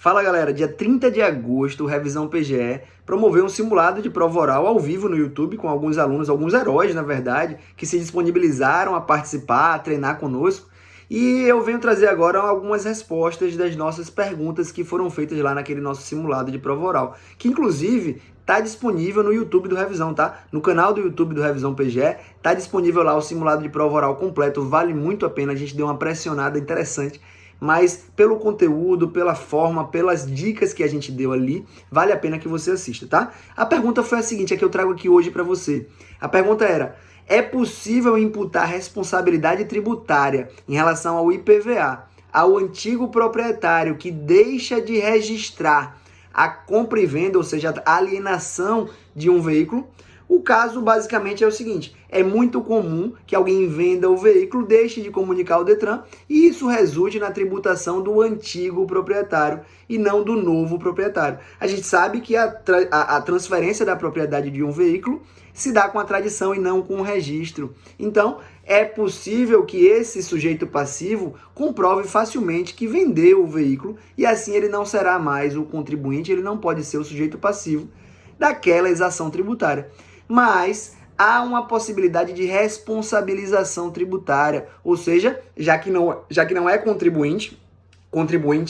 Fala galera, dia 30 de agosto, o Revisão PGE promoveu um simulado de prova oral ao vivo no YouTube com alguns alunos, alguns heróis na verdade, que se disponibilizaram a participar, a treinar conosco. E eu venho trazer agora algumas respostas das nossas perguntas que foram feitas lá naquele nosso simulado de prova oral, que inclusive está disponível no YouTube do Revisão, tá? No canal do YouTube do Revisão PGE, está disponível lá o simulado de prova oral completo, vale muito a pena, a gente deu uma pressionada interessante, mas pelo conteúdo, pela forma, pelas dicas que a gente deu ali, vale a pena que você assista, tá? A pergunta foi a seguinte, a que eu trago aqui hoje para você. A pergunta era: é possível imputar responsabilidade tributária em relação ao IPVA ao antigo proprietário que deixa de registrar a compra e venda, ou seja, a alienação de um veículo? O caso basicamente é o seguinte: é muito comum que alguém venda o veículo, deixe de comunicar ao Detran e isso resulte na tributação do antigo proprietário e não do novo proprietário. A gente sabe que a transferência da propriedade de um veículo se dá com a tradição e não com o registro. Então, é possível que esse sujeito passivo comprove facilmente que vendeu o veículo e assim ele não será mais o contribuinte, ele não pode ser o sujeito passivo daquela exação tributária. Mas há uma possibilidade de responsabilização tributária, ou seja, já que não é contribuinte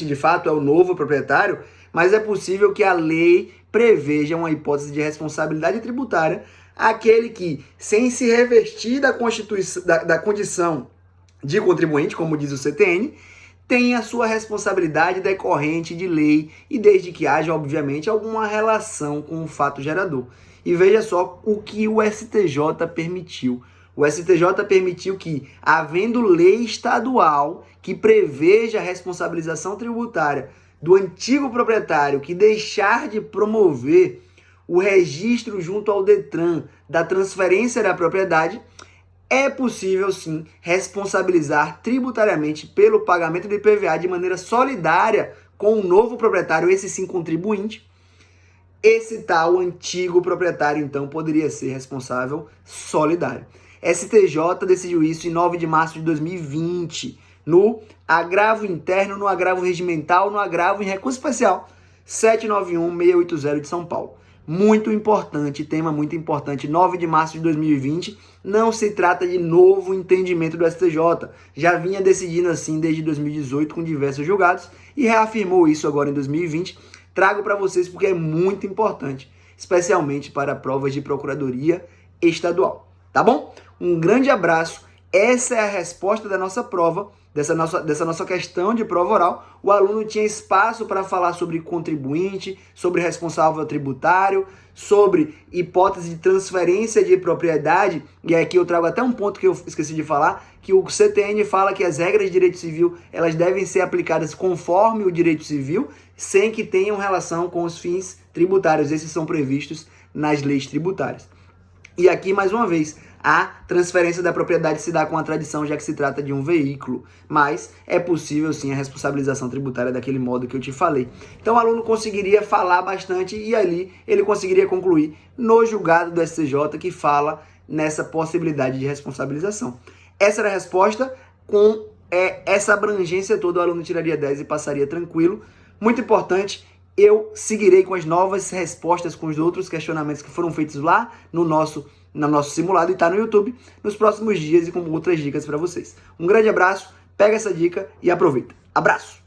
de fato é o novo proprietário, mas é possível que a lei preveja uma hipótese de responsabilidade tributária aquele que, sem se revestir da condição de contribuinte, como diz o CTN, tem a sua responsabilidade decorrente de lei e desde que haja, obviamente, alguma relação com o fato gerador. E veja só o que o STJ permitiu. O STJ permitiu que, havendo lei estadual que preveja a responsabilização tributária do antigo proprietário que deixar de promover o registro junto ao Detran da transferência da propriedade, é possível sim responsabilizar tributariamente pelo pagamento do IPVA de maneira solidária com o novo proprietário, esse sim contribuinte. Esse tal antigo proprietário, então, poderia ser responsável solidário. STJ decidiu isso em 9 de março de 2020, no agravo interno, no agravo regimental, no agravo em recurso especial 791-680 de São Paulo. Muito importante, tema muito importante, 9 de março de 2020, não se trata de novo entendimento do STJ, já vinha decidindo assim desde 2018 com diversos julgados e reafirmou isso agora em 2020, trago para vocês porque é muito importante, especialmente para provas de procuradoria estadual, tá bom? Um grande abraço, essa é a resposta da nossa prova, dessa nossa questão de prova oral. O aluno tinha espaço para falar sobre contribuinte, sobre responsável tributário, sobre hipótese de transferência de propriedade, e aqui eu trago até um ponto que eu esqueci de falar, que o CTN fala que as regras de direito civil elas devem ser aplicadas conforme o direito civil, sem que tenham relação com os fins tributários. Esses são previstos nas leis tributárias. E aqui, mais uma vez, a transferência da propriedade se dá com a tradição, já que se trata de um veículo, mas é possível sim a responsabilização tributária daquele modo que eu te falei. Então o aluno conseguiria falar bastante e ali ele conseguiria concluir no julgado do STJ que fala nessa possibilidade de responsabilização. Essa era a resposta, com essa abrangência toda o aluno tiraria 10 e passaria tranquilo. Muito importante, eu seguirei com as novas respostas, com os outros questionamentos que foram feitos lá no nosso simulado e está no YouTube nos próximos dias e com outras dicas para vocês. Um grande abraço, pega essa dica e aproveita. Abraço!